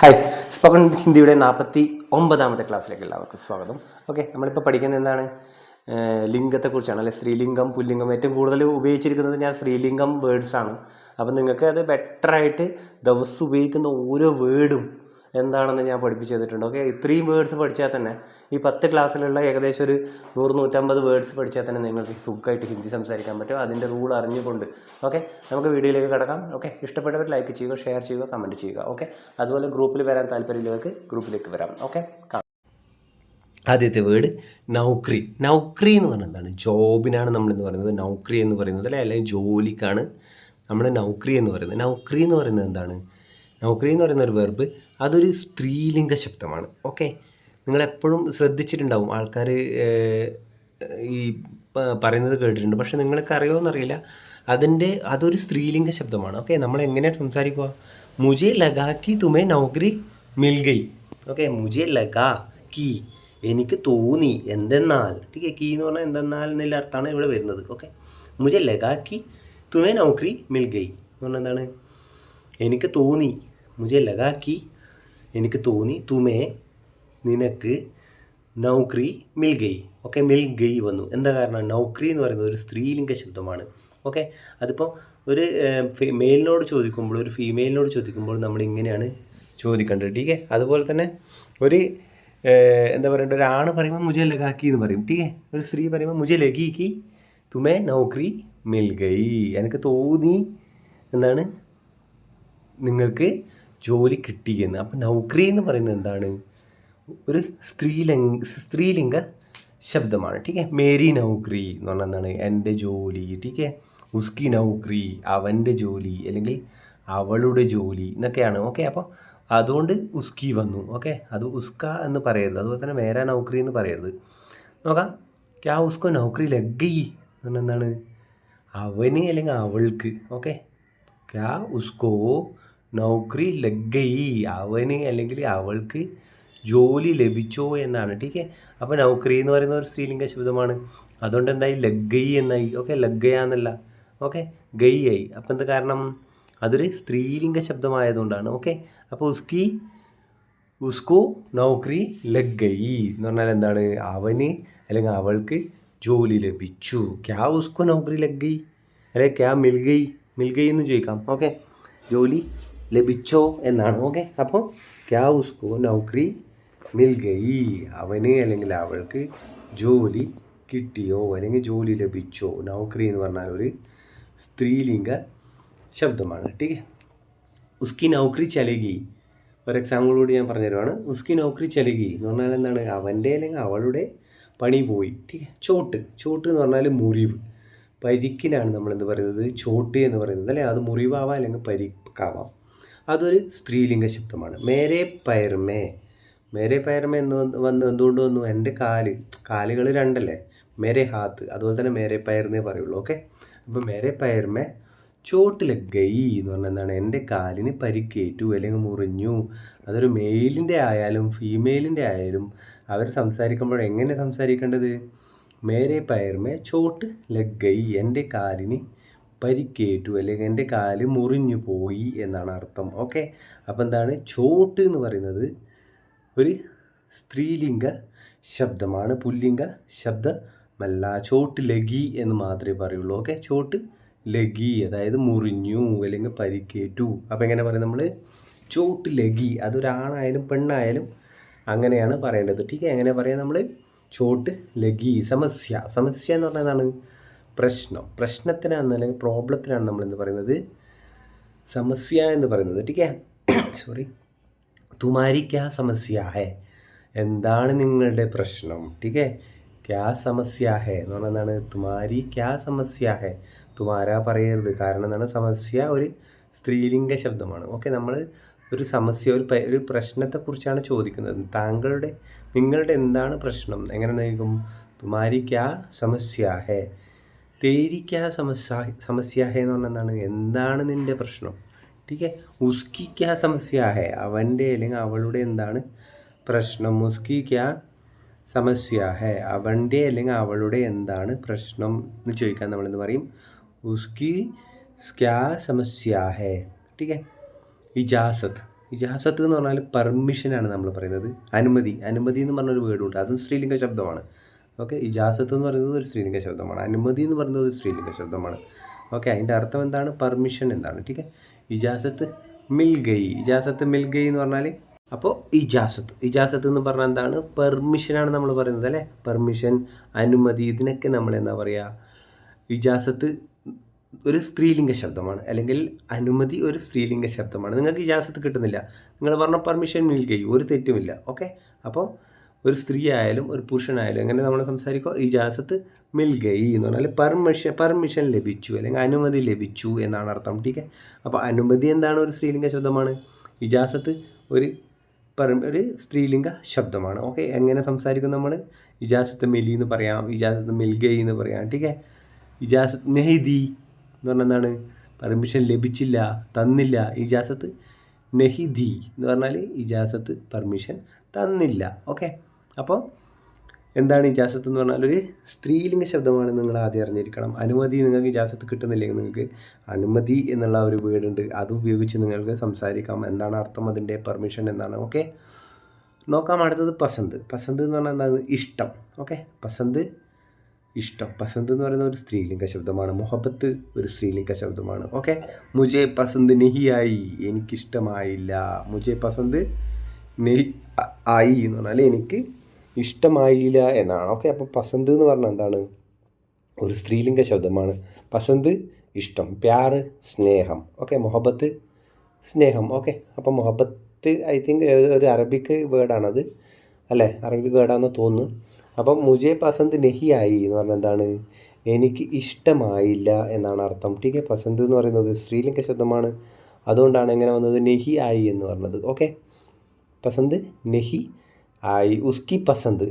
Hi, spoken ഹിന്ദിയുടെ 49ാമത്തെ ക്ലാസ്സിലേക്ക് എല്ലാവർക്കും സ്വാഗതം. ഓക്കെ, നമ്മളിപ്പോൾ പഠിക്കുന്നത് എന്താണ്? ലിംഗത്തെക്കുറിച്ചാണ്, അല്ലെ? സ്ത്രീലിംഗം, പുല്ലിംഗം. ഏറ്റവും കൂടുതൽ ഉപയോഗിച്ചിരിക്കുന്നത് ഞാൻ സ്ത്രീലിംഗം വേർഡ്സാണ്. അപ്പം നിങ്ങൾക്ക് അത് ബെറ്ററായിട്ട് ദിവസം ഉപയോഗിക്കുന്ന ഓരോ വേർഡും എന്താണെന്ന് ഞാൻ പഠിപ്പിച്ച് തന്നിട്ടുണ്ട്. ഓക്കെ, ഇത്രയും വേർഡ്സ് പഠിച്ചാൽ തന്നെ ഈ 10 ക്ലാസ്സിലുള്ള ഏകദേശം ഒരു 100-150 വേർഡ്സ് പഠിച്ചാൽ തന്നെ നിങ്ങൾക്ക് സുഖമായിട്ട് ഹിന്ദി സംസാരിക്കാൻ പറ്റും, അതിൻ്റെ റൂൾ അറിഞ്ഞുകൊണ്ട്. ഓക്കെ, നമുക്ക് വീഡിയോയിലേക്ക് കിടക്കാം. ഓക്കെ, ഇഷ്ടപ്പെട്ടവർ ലൈക്ക് ചെയ്യുക, ഷെയർ ചെയ്യുക, കമൻറ്റ് ചെയ്യുക. ഓക്കെ, അതുപോലെ ഗ്രൂപ്പിൽ വരാൻ താല്പര്യമുള്ളവർക്ക് ഗ്രൂപ്പിലേക്ക് വരാം. ഓക്കെ, ആദ്യത്തെ വേർഡ് നൗക്രി. നൗക്രി എന്ന് പറഞ്ഞാൽ എന്താണ്? ജോബിനാണ് നമ്മളെന്ന് പറയുന്നത് നൗക്രി എന്ന് പറയുന്നത്, അല്ലേ? അല്ലെങ്കിൽ ജോലിക്കാണ് നമ്മൾ നൗക്രി എന്ന് പറയുന്നത്. നൗക്രി എന്ന് പറയുന്നത് എന്താണ്? നൗക്രി എന്ന് പറയുന്ന ഒരു വെർബ്, അതൊരു സ്ത്രീലിംഗ ശബ്ദമാണ്. ഓക്കെ, നിങ്ങളെപ്പോഴും ശ്രദ്ധിച്ചിട്ടുണ്ടാവും, ആൾക്കാർ ഈ പറയുന്നത് കേട്ടിട്ടുണ്ട്. പക്ഷെ നിങ്ങൾക്ക് അറിയുമോയെന്നറിയില്ല, അതൊരു സ്ത്രീലിംഗ ശബ്ദമാണ്. ഓക്കെ, നമ്മൾ എങ്ങനെയാണ് സംസാരിക്കുക? മുജെ ലഗാക്കി തുമേ നൗകരി മിൽ ഗയി. ഓക്കെ, മുജെ ലഗാക്കി, എനിക്ക് തോന്നി, എന്തെന്നാൽ. ടീക്കെ, കീ എന്ന് പറഞ്ഞാൽ എന്തെന്നാൽ എന്നുള്ള അർത്ഥമാണ് ഇവിടെ വരുന്നത്. ഓക്കെ, മുജെ ലഗാക്കി തുമേ നൗകരി മിൽ ഗയി എന്ന് പറഞ്ഞാൽ എന്താണ്? എനിക്ക് തോന്നി, മുജെ ലഗാക്കി, എനിക്ക് തോന്നി, തുമേ, നിനക്ക്, നൗകരി മിൽ ഗയി. ഓക്കെ, മിൽ ഗയി വന്നു. എന്താ കാരണം? നൗകരി എന്ന് പറയുന്നത് ഒരു സ്ത്രീലിംഗ ശബ്ദമാണ്. ഓക്കെ, അതിപ്പോൾ ഒരു മെയിലിനോട് ചോദിക്കുമ്പോൾ, ഒരു ഫീമെയിലിനോട് ചോദിക്കുമ്പോൾ നമ്മൾ ഇങ്ങനെയാണ് ചോദിക്കേണ്ടത്. ടീക്കെ, അതുപോലെ തന്നെ ഒരു എന്താ പറയേണ്ടത്, ഒരാണ് പറയുമ്പോൾ മുജെ ലഗാക്കി എന്ന് പറയും. ടീക്കെ, ഒരു സ്ത്രീ പറയുമ്പോൾ മുജെ ലഗീക്കി തുമേ നൗകരി മിൽ ഗയി, എനിക്ക് തോന്നി എന്താണ്, നിങ്ങൾക്ക് ജോലി കിട്ടിയെന്ന്. അപ്പം നൗകരി എന്ന് പറയുന്നത് എന്താണ്? ഒരു സ്ത്രീലിംഗ ശബ്ദമാണ്. ടീക്കെ, മേരി നൗകരി എന്ന് പറഞ്ഞാൽ എന്താണ്? എൻ്റെ ജോലി. ടീക്കെ, ഉസ്കി നൗകരി, അവൻ്റെ ജോലി, അല്ലെങ്കിൽ അവളുടെ ജോലി എന്നൊക്കെയാണ്. ഓക്കെ, അപ്പോൾ അതുകൊണ്ട് ഉസ്കി വന്നു. ഓക്കെ, അത് ഉസ്ക എന്ന് പറയരുത്. അതുപോലെ തന്നെ മേരാ നൗകരി എന്ന് പറയരുത്. നോക്കാം, ക്യാ ഉസ്കോ നൗകരി ലഗ് ഗയി എന്ന് പറഞ്ഞാൽ എന്താണ്? അവന് അല്ലെങ്കിൽ അവൾക്ക്. ഓക്കെ, ക്യാ ഉസ്കോ നൗകരി ലഗ് ഗയി, അവന് അല്ലെങ്കിൽ അവൾക്ക് ജോലി ലഭിച്ചോ എന്നാണ്. ടീക്കെ, അപ്പോൾ നൗകരി എന്ന് പറയുന്ന ഒരു സ്ത്രീലിംഗ ശബ്ദമാണ്. അതുകൊണ്ട് എന്തായി? ലഗ് ഗയി എന്നായി. ഓക്കെ, ലഗ് ഗയ എന്നല്ല, ഓക്കെ, ഗൈ ആയി. അപ്പം എന്താ കാരണം? അതൊരു സ്ത്രീലിംഗ ശബ്ദമായതുകൊണ്ടാണ്. ഓക്കെ, അപ്പോൾ ഉസ്കോ നൗകരി ലഗ് ഗയി എന്ന് പറഞ്ഞാൽ എന്താണ്? അവന് അല്ലെങ്കിൽ അവൾക്ക് ജോലി ലഭിച്ചു. ക്യാ ഉസ്കോ നൗകരി ലഗ് ഗയി, അല്ലെങ്കിൽ ക്യാ മിൽ ഗയി, മിൽ ഗയി എന്ന് ചോദിക്കാം. ഓക്കെ, ജോലി ലഭിച്ചോ എന്നാണ്. ഓക്കെ, അപ്പോൾ ക്യാ ഉസ്കോ നൗകരി മിൽ ഗയി, അവന് അല്ലെങ്കിൽ അവൾക്ക് ജോലി കിട്ടിയോ അല്ലെങ്കിൽ ജോലി ലഭിച്ചോ. നൗകരി എന്ന് പറഞ്ഞാൽ ഒരു സ്ത്രീലിംഗ ശബ്ദമാണ്. ടീക്കെ, ഉസ്കി നൗകരി ചലേഗി. ഒരു എക്സാമ്പിൾ കൂടി ഞാൻ പറഞ്ഞു തരുവാണ്. ഉസ്കി നൗകരി ചലേഗി എന്ന് പറഞ്ഞാൽ എന്താണ്? അവൻ്റെ അല്ലെങ്കിൽ അവളുടെ പണി പോയി. ടീക്കെ, ചോട്ട് എന്ന് പറഞ്ഞാൽ മുറിവ്, പരിക്കിനാണ് നമ്മളെന്ത് പറയുന്നത്? ചോട്ട് എന്ന് പറയുന്നത്, അല്ലേ? അത് മുറിവാവാം അല്ലെങ്കിൽ പരിക്കാവാം. അതൊരു സ്ത്രീലിംഗ ശബ്ദമാണ്. മേരെ പയർമേ എന്ന് എന്തുകൊണ്ട് വന്നു? എൻ്റെ കാലുകൾ രണ്ടല്ലേ? മേരെ ഹാത്ത്, അതുപോലെ തന്നെ മേരെ പയർന്നേ പറയുള്ളൂ. ഓക്കെ, അപ്പോൾ മേരെ പയർമേ ചോട്ട് ലഗ് ഗയി എന്ന് പറഞ്ഞാൽ എന്താണ്? എൻ്റെ കാലിന് പരിക്കേറ്റു അല്ലെങ്കിൽ മുറിഞ്ഞു. അതൊരു മെയിലിൻ്റെ ആയാലും ഫീമെയിലിൻ്റെ ആയാലും അവർ സംസാരിക്കുമ്പോൾ എങ്ങനെ സംസാരിക്കേണ്ടത്? മേരെ പയർമേ ചോട്ട് ലഗ് ഗയി, എൻ്റെ കാലിന് പരിക്കേറ്റു അല്ലെങ്കിൽ എൻ്റെ കാല് മുറിഞ്ഞു പോയി എന്നാണ് അർത്ഥം. ഓക്കെ, അപ്പോൾ എന്താണ്? ചോട്ട് എന്ന് പറയുന്നത് ഒരു സ്ത്രീലിംഗ ശബ്ദമാണ്, പുല്ലിംഗ ശബ്ദമല്ല. ചോട്ട് ലഗി എന്ന് മാത്രമേ പറയുള്ളൂ. ഓക്കെ, ചോട്ട് ലഗി, അതായത് മുറിഞ്ഞു അല്ലെങ്കിൽ പരിക്കേറ്റു. അപ്പോൾ എങ്ങനെ പറയും നമ്മൾ? ചോട്ട് ലഗി. അതൊരാണായാലും പെണ്ണായാലും അങ്ങനെയാണ് പറയേണ്ടത്. ടീക്കെ, എങ്ങനെ പറയാം നമ്മൾ? ചോട്ട് ലഗി. സമസ്യ എന്ന് പറഞ്ഞാൽ എന്താണ്? പ്രശ്നത്തിനാണ് അല്ലെങ്കിൽ പ്രോബ്ലത്തിനാണ് നമ്മളെന്ന് പറയുന്നത് സമസ്യ എന്ന് പറയുന്നത്. ടീക്കെ, സോറി, തുമാരി ക്യാ സമസ്യ ഹേ, എന്താണ് നിങ്ങളുടെ പ്രശ്നം? ടീക്കെ, ക്യാ സമസ്യ ഹേ എന്ന് പറഞ്ഞാൽ എന്താണ്? തുമാരി ക്യാ സമസ്യ ഹേ, തുമാര പറയരുത്. കാരണം എന്താണ്? സമസ്യ ഒരു സ്ത്രീലിംഗ ശബ്ദമാണ്. ഓക്കെ, നമ്മൾ ഒരു സമസ്യ, ഒരു പ്രശ്നത്തെക്കുറിച്ചാണ് ചോദിക്കുന്നത്. നിങ്ങളുടെ എന്താണ് പ്രശ്നം? എങ്ങനെ നൽകും? തുമാരി ക്യാ സമസ്യ ഹേ, തേരി ക്യാ സമസ്യ ഹേ എന്ന് പറഞ്ഞാൽ എന്താണ്? എന്താണ് നിൻ്റെ പ്രശ്നം? ടീക്കെ, ഉസ്കി ക്യാ സമസ്യ ഹേ, അവൻ്റെ അല്ലെങ്കിൽ അവളുടെ എന്താണ് പ്രശ്നം? ഉസ്കി ക്യാ സമസ്യ ഹേ, അവൻ്റെ അല്ലെങ്കിൽ അവളുടെ എന്താണ് പ്രശ്നം എന്ന് ചോദിക്കാൻ നമ്മളെന്ന് പറയും? ഉസ്കി ക്യാ സമസ്യ ഹേ. ടീക്കെ, ഇജാസത്ത് ഇജാസത്ത് എന്ന് പറഞ്ഞാൽ പെർമിഷനാണ് നമ്മൾ പറയുന്നത്. അനുമതി എന്ന് പറഞ്ഞൊരു വേർഡുണ്ട്, അതും സ്ത്രീലിംഗ ശബ്ദമാണ്. ഓക്കെ, ഇജാസത്ത് എന്ന് പറയുന്നത് ഒരു സ്ത്രീലിംഗ ശബ്ദമാണ്, അനുമതി എന്ന് പറയുന്നത് ഒരു സ്ത്രീലിംഗ ശബ്ദമാണ്. ഓക്കെ, അതിൻ്റെ അർത്ഥം എന്താണ്? പെർമിഷൻ എന്താണ്? ടീക്കെ, ഇജാസത്ത് മിൽ ഗൈ എന്ന് പറഞ്ഞാൽ, അപ്പോൾ ഇജാസത്ത് എന്ന് പറഞ്ഞാൽ എന്താണ്? പെർമിഷനാണ് നമ്മൾ പറയുന്നത് അല്ലേ. പെർമിഷൻ, അനുമതി, ഇതിനൊക്കെ നമ്മൾ എന്താ പറയുക? ഇജാസത്ത് ഒരു സ്ത്രീലിംഗ ശബ്ദമാണ്, അല്ലെങ്കിൽ അനുമതി ഒരു സ്ത്രീലിംഗ ശബ്ദമാണ്. നിങ്ങൾക്ക് ഇജാസത്ത് കിട്ടുന്നില്ല, നിങ്ങൾ പറഞ്ഞ പെർമിഷൻ മിൽ ഗൈ, ഒരു തെറ്റുമില്ല. ഓക്കെ, അപ്പോൾ ഒരു സ്ത്രീ ആയാലും ഒരു പുരുഷനായാലും എങ്ങനെ നമ്മൾ സംസാരിക്കുക? ഇജാസത്ത് മിൽ ഗൈ എന്ന് പറഞ്ഞാൽ പെർമിഷൻ ലഭിച്ചു, അല്ലെങ്കിൽ അനുമതി ലഭിച്ചു എന്നാണ് അർത്ഥം. ടീക്കെ, അപ്പോൾ അനുമതി എന്താണ്? ഒരു സ്ത്രീലിംഗ ശബ്ദമാണ്. ഇജാസത്ത് ഒരു സ്ത്രീലിംഗ ശബ്ദമാണ്. ഓക്കെ, എങ്ങനെ സംസാരിക്കും നമ്മൾ? ഇജാസത്ത് മിലി എന്ന് പറയാം, ഇജാസത്ത് മിൽ ഗൈ എന്ന് പറയാം. ടീക്കെ, ഇജാസത്ത് നെഹിദി എന്ന് പറഞ്ഞാൽ എന്താണ്? പെർമിഷൻ ലഭിച്ചില്ല, തന്നില്ല. ഇജാസത്ത് നെഹിദി എന്ന് പറഞ്ഞാൽ ഇജാസത്ത് പെർമിഷൻ തന്നില്ല. ഓക്കെ, അപ്പോൾ എന്താണ് ഇജാസത്ത് എന്ന് പറഞ്ഞാൽ? ഒരു സ്ത്രീലിംഗ ശബ്ദമാണ്, നിങ്ങൾ ആദ്യം അറിഞ്ഞിരിക്കണം. അനുമതി, നിങ്ങൾക്ക് ഇജാസത്ത് കിട്ടുന്നില്ലെങ്കിൽ നിങ്ങൾക്ക് അനുമതി എന്നുള്ള ഒരു വേർഡുണ്ട്, അത് ഉപയോഗിച്ച് നിങ്ങൾക്ക് സംസാരിക്കാം. എന്താണ് അർത്ഥം അതിൻ്റെ? പെർമിഷൻ എന്നാണ്. ഓക്കെ, നോക്കാം. അടുത്തത് പസന്ത് എന്ന് പറഞ്ഞാൽ എന്താണ്? ഇഷ്ടം. ഓക്കെ, ഇഷ്ടം എന്ന് പറയുന്ന ഒരു സ്ത്രീലിംഗ ശബ്ദമാണ്. മൊഹബത്ത് ഒരു സ്ത്രീലിംഗ ശബ്ദമാണ്. ഓക്കെ, മുജെ പസന്ത് നെഹി ആയി, എനിക്കിഷ്ടമായില്ല. മുജെ പസന്ത് നെഹി ആയി എന്ന് പറഞ്ഞാൽ എനിക്ക് ഇഷ്ടമായില്ല എന്നാണ്. ഓക്കെ, അപ്പോൾ പസന്ത് എന്ന് പറഞ്ഞാൽ എന്താണ്? ഒരു സ്ത്രീലിംഗ ശബ്ദമാണ്. പസന്ത് ഇഷ്ടം, പ്യാർ സ്നേഹം. ഓക്കെ, മൊഹബത്ത് സ്നേഹം. ഓക്കെ, അപ്പോൾ മൊഹബത്ത് ഐ തിങ്ക് ഒരു അറബിക് വേർഡാണത് അല്ലേ, അറബിക് വേർഡാണെന്ന് തോന്നുന്നു. അപ്പം മുജെ പസന്ത് നെഹി ആയി എന്ന് പറഞ്ഞാൽ എന്താണ്? എനിക്ക് ഇഷ്ടമായില്ല എന്നാണ് അർത്ഥം. ടീക്കെ, പസന്ത് എന്ന് പറയുന്നത് സ്ത്രീലിംഗ ശബ്ദമാണ്, അതുകൊണ്ടാണ് എങ്ങനെ വന്നത്? നെഹി ആയി എന്ന് പറഞ്ഞത്. ഓക്കെ, പസന്ത് നെഹി ആയി. ഉസ്കി പസന്ത്,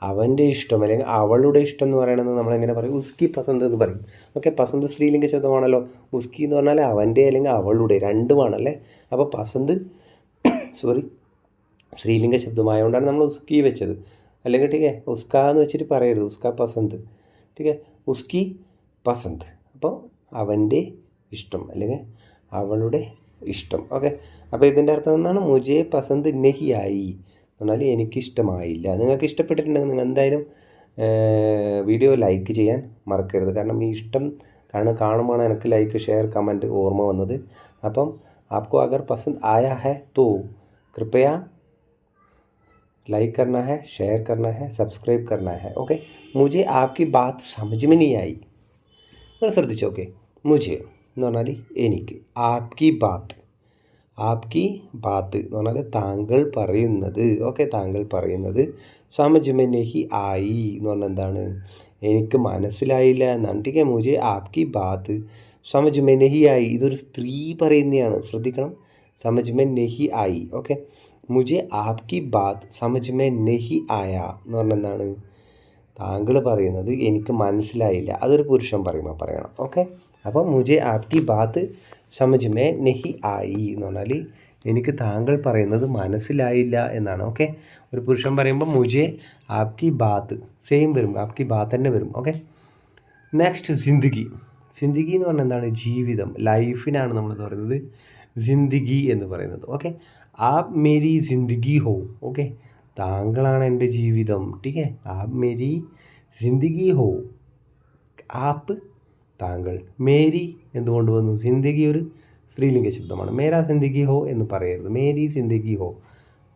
അവൻ്റെ ഇഷ്ടം അല്ലെങ്കിൽ അവളുടെ ഇഷ്ടം എന്ന് പറയണമെന്ന് നമ്മളെങ്ങനെ പറയും? ഉസ്കി പസന്ത് എന്ന് പറയും. ഓക്കെ, പസന്ത് സ്ത്രീലിംഗ ശബ്ദമാണല്ലോ. ഉസ്കി എന്ന് പറഞ്ഞാൽ അവൻ്റെ അല്ലെങ്കിൽ അവളുടെ, രണ്ടുമാണല്ലേ. അപ്പോൾ പസന്ത് സ്ത്രീലിംഗ ശബ്ദമായതുകൊണ്ടാണ് നമ്മൾ ഉസ്കി വെച്ചത്. അല്ലെങ്കിൽ ടീക്കെ, ഉസ്ക എന്ന് വെച്ചിട്ട് പറയരുത്, ഉസ്ക പസന്ത്. ടീക്കെ, ഉസ്കി പസന്ത്, അപ്പോൾ അവൻ്റെ ഇഷ്ടം അല്ലെങ്കിൽ അവളുടെ ഇഷ്ടം. ഓക്കെ, അപ്പോൾ ഇതിൻ്റെ അർത്ഥം എന്താണ്? മുജെ പസന്ത് നെഹി ആയി എന്ന് പറഞ്ഞാൽ എനിക്കിഷ്ടമായില്ല. നിങ്ങൾക്ക് ഇഷ്ടപ്പെട്ടിട്ടുണ്ടെങ്കിൽ നിങ്ങൾ എന്തായാലും വീഡിയോ ലൈക്ക് ചെയ്യാൻ മറക്കരുത്. കാരണം ഈ ഇഷ്ടം കാണുമ്പോൾ എനിക്ക് ലൈക്ക്, ഷെയർ, കമൻറ്റ് ഓർമ്മ വന്നത്. അപ്പം आपको अगर पसंद आया है तो कृपया लाइक करना है, शेयर करना है, सब्सक्राइब करना है. ओके, मुझे आपकी बात समझ में नहीं आई. നിങ്ങൾ ശ്രദ്ധിച്ചു. ഓക്കെ, മുझे എന്ന് പറഞ്ഞാൽ എനിക്ക്, ആപ്കി ബാത്ത് എന്ന് പറഞ്ഞാൽ താങ്കൾ പറയുന്നത്. ഓക്കെ, താങ്കൾ പറയുന്നത്. സമജ് മെ നെഹി ആയി എന്ന് പറഞ്ഞാൽ എന്താണ്? എനിക്ക് മനസ്സിലായില്ല എന്നാണ്. ടീക്കെ, മുझे ആപ്കി ബാത്ത് സമജ് മെ നെഹി ആയി, ഇതൊരു സ്ത്രീ പറയുന്നതാണ്, ശ്രദ്ധിക്കണം. സമജ് മെ നെഹി ആയി. ഓക്കെ, മുझे ആപ്കി ബാത്ത് സമജ് മെ നെഹി ആയ എന്ന് പറഞ്ഞാൽ എന്താണ്? താങ്കൾ പറയുന്നത് എനിക്ക് മനസ്സിലായില്ല. അതൊരു പുരുഷൻ പറയണം. ഓക്കെ, അപ്പോൾ മുझे ആപ്കി ബാത്ത് സമജ് മേ നെഹി ആയി എന്ന് പറഞ്ഞാൽ എനിക്ക് താങ്കൾ പറയുന്നത് മനസ്സിലായില്ല എന്നാണ്. ഓക്കെ, ഒരു പുരുഷൻ പറയുമ്പോൾ മുझे ആപ്കി ബാത്ത് സെയിം വരും, ആപ്കി ബാത്ത് തന്നെ വരും. ഓക്കെ, നെക്സ്റ്റ് ജിന്ദഗി എന്ന് പറഞ്ഞാൽ എന്താണ്? ജീവിതം, ലൈഫിനാണ് നമ്മളെന്ന് പറയുന്നത് ജിന്ദഗി എന്ന് പറയുന്നത്. ഓക്കെ, ആപ് മേരി ജിന്ദഗി ഹോ. ഓക്കെ, താങ്കളാണ് എൻ്റെ ജീവിതം. ടീക്കെ, ആപ് മേരി ജിന്ദഗി ഹോ. ആപ്പ് താങ്കൾ, മേരി എന്തുകൊണ്ട് വന്നു? ജിന്ദഗി ഒരു സ്ത്രീലിംഗ ശബ്ദമാണ്. മേരാ ജിന്ദഗി ഹോ എന്ന് പറയരുത്, മേരി ജിന്ദഗി ഹോ.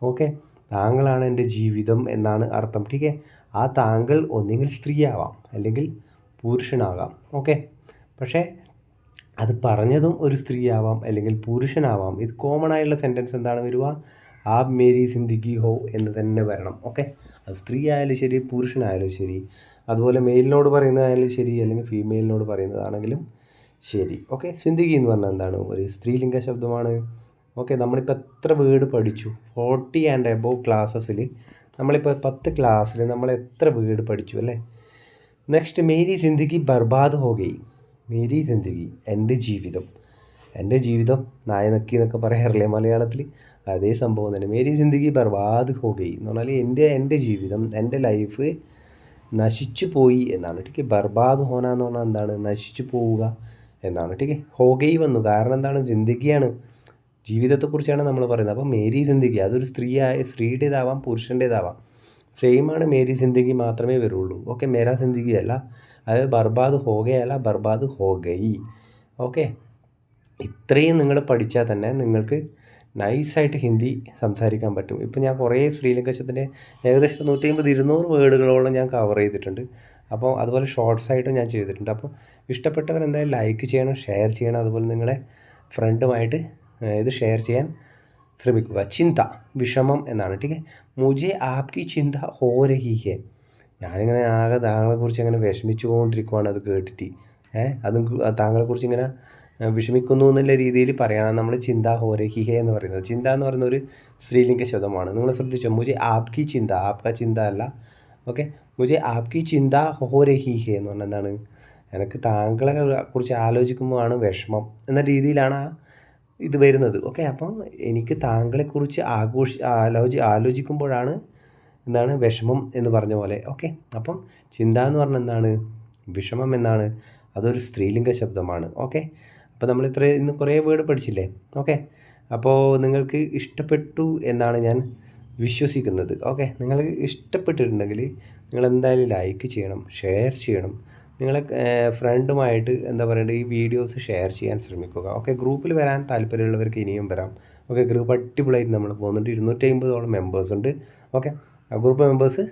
ഓക്കെ, താങ്കളാണ് എൻ്റെ ജീവിതം എന്നാണ് അർത്ഥം. ടീക്കെ, ആ താങ്കൾ ഒന്നുകിൽ സ്ത്രീയാവാം അല്ലെങ്കിൽ പുരുഷനാകാം. ഓക്കെ, പക്ഷേ അത് പറഞ്ഞതും ഒരു സ്ത്രീയാവാം അല്ലെങ്കിൽ പുരുഷനാവാം. ഇത് കോമൺ ആയുള്ള സെൻറ്റൻസ് എന്താണ് വരിക? ആപ് മേരി ജിന്ദഗി ഹോ എന്ന് തന്നെ വരണം. ഓക്കെ, അത് സ്ത്രീ ആയാലും ശരി, പുരുഷനായാലും ശരി, അതുപോലെ മെയിലിനോട് പറയുന്നതായാലും ശരി, അല്ലെങ്കിൽ ഫീമെയിലിനോട് പറയുന്നതാണെങ്കിലും ശരി. ഓക്കെ, ജിന്ദഗി എന്ന് പറഞ്ഞാൽ എന്താണ്? ഒരു സ്ത്രീലിംഗ ശബ്ദമാണ്. ഓക്കെ, നമ്മളിപ്പോൾ എത്ര വേർഡ് പഠിച്ചു? 40 ആൻഡ് എബോവ് ക്ലാസ്സസിൽ നമ്മളിപ്പോൾ 10 ക്ലാസ്സിൽ നമ്മൾ എത്ര വേർഡ് പഠിച്ചു അല്ലേ? നെക്സ്റ്റ്, മേരി ജിന്ദഗി ബർബാദ് ഹോ ഗയി. മേരി ജിന്ദഗി, എൻ്റെ ജീവിതം നായ നക്കി എന്നൊക്കെ പറയാറില്ലേ മലയാളത്തിൽ? അതേ സംഭവം തന്നെ. മേരി ജിന്ദഗി ബർബാദ് ഹോ ഗയി എന്ന് പറഞ്ഞാൽ എൻ്റെ ജീവിതം, എൻ്റെ ലൈഫ് നശിച്ചു പോയി എന്നാണ്. ടീക്കെ, ബർബാദ് ഹോന എന്ന് പറഞ്ഞാൽ എന്താണ്? നശിച്ചു പോവുക എന്നാണ്. ടീക്കെ, ഹോ ഗയി വന്നു, കാരണം എന്താണ്? ജിന്ദഗിയാണ്, ജീവിതത്തെക്കുറിച്ചാണ് നമ്മൾ പറയുന്നത്. അപ്പോൾ മേരി സിന്ദഗി അതൊരു സ്ത്രീയുടേതാവാം പുരുഷൻ്റേതാവാം, സെയിമാണ്. മേരി സിന്ദഗി മാത്രമേ വരുള്ളൂ. ഓക്കെ, മേരാ സിന്ദഗി അല്ല. അത് ബർബാദ് ഹോ ഗയല്ല, ബർബാദ് ഹോ ഗയി. ഓക്കെ, ഇത്രയും നിങ്ങൾ പഠിച്ചാൽ തന്നെ നിങ്ങൾക്ക് നൈസായിട്ട് ഹിന്ദി സംസാരിക്കാൻ പറ്റും. ഇപ്പോൾ ഞാൻ കുറേ ശ്രീലങ്കശത്തിൻ്റെ ഏകദേശം 150-200 വേർഡുകളോളം ഞാൻ കവർ ചെയ്തിട്ടുണ്ട്. അപ്പോൾ അതുപോലെ ഷോർട്സ് ആയിട്ടും ഞാൻ ചെയ്തിട്ടുണ്ട്. അപ്പോൾ ഇഷ്ടപ്പെട്ടവർ എന്തായാലും ലൈക്ക് ചെയ്യണം, ഷെയർ ചെയ്യണം. അതുപോലെ നിങ്ങളെ ഫ്രണ്ടുമായിട്ട് ഇത് ഷെയർ ചെയ്യാൻ ശ്രമിക്കുക. ചിന്ത, വിഷമം എന്നാണ്. ടീക്കെ, മുझे आपकी चिंता हो रही है. ഞാനിങ്ങനെ ആകെ താങ്കളെക്കുറിച്ച് അങ്ങനെ വിഷമിച്ചുകൊണ്ടിരിക്കുവാണ് അത് കേട്ടിട്ട്. അതും താങ്കളെക്കുറിച്ച് ഇങ്ങനെ വിഷമിക്കുന്നു എന്നുള്ള രീതിയിൽ പറയണം. നമ്മൾ ചിന്ത ഹോ രഹി ഹെ എന്ന് പറയുന്നത്. ചിന്ത എന്ന് പറയുന്ന ഒരു സ്ത്രീലിംഗ ശബ്ദമാണ്. നിങ്ങൾ ശ്രദ്ധിച്ചോ? മുझे आपकी ചിന്ത, ആപ്ക ചിന്ത അല്ല. ഓക്കെ, മുझे आपकी ചിന്ത ഹോ രഹി ഹെ എന്ന് പറഞ്ഞാൽ എന്താണ്? എനിക്ക് താങ്കളെ കുറിച്ച് ആലോചിക്കുമ്പോഴാണ് വിഷമം എന്ന രീതിയിലാണ് ഇത് വരുന്നത്. ഓക്കെ, അപ്പം എനിക്ക് താങ്കളെക്കുറിച്ച് ആലോചിക്കുമ്പോഴാണ് എന്താണ് വിഷമം എന്ന് പറഞ്ഞ പോലെ. ഓക്കെ, അപ്പം ചിന്ത എന്ന് പറഞ്ഞാൽ എന്താണ്? വിഷമം എന്നാണ്. അതൊരു സ്ത്രീലിംഗ ശബ്ദമാണ്. ഓക്കെ, അപ്പോൾ നമ്മൾ ഇന്ന് കുറേ വേർഡ് പഠിച്ചില്ലേ? ഓക്കെ, അപ്പോൾ നിങ്ങൾക്ക് ഇഷ്ടപ്പെട്ടു എന്നാണ് ഞാൻ വിശ്വസിക്കുന്നത്. ഓക്കെ, നിങ്ങൾക്ക് ഇഷ്ടപ്പെട്ടിട്ടുണ്ടെങ്കിൽ നിങ്ങൾ എന്തായാലും ലൈക്ക് ചെയ്യണം, ഷെയർ ചെയ്യണം. നിങ്ങളെ ഫ്രണ്ടുമായിട്ട് എന്താ പറയേണ്ടത്, ഈ വീഡിയോസ് ഷെയർ ചെയ്യാൻ ശ്രമിക്കുക. ഓക്കെ, ഗ്രൂപ്പിൽ വരാൻ താല്പര്യമുള്ളവർക്ക് ഇനിയും വരാം. ഓക്കെ, ഗ്രൂപ്പ് അടിപൊളിയായിട്ട് നമ്മൾ പോകുന്നുണ്ട്. 250ഓളം മെമ്പേഴ്സ് ഉണ്ട്. ഓക്കെ, ആ ഗ്രൂപ്പ് മെമ്പേഴ്സ്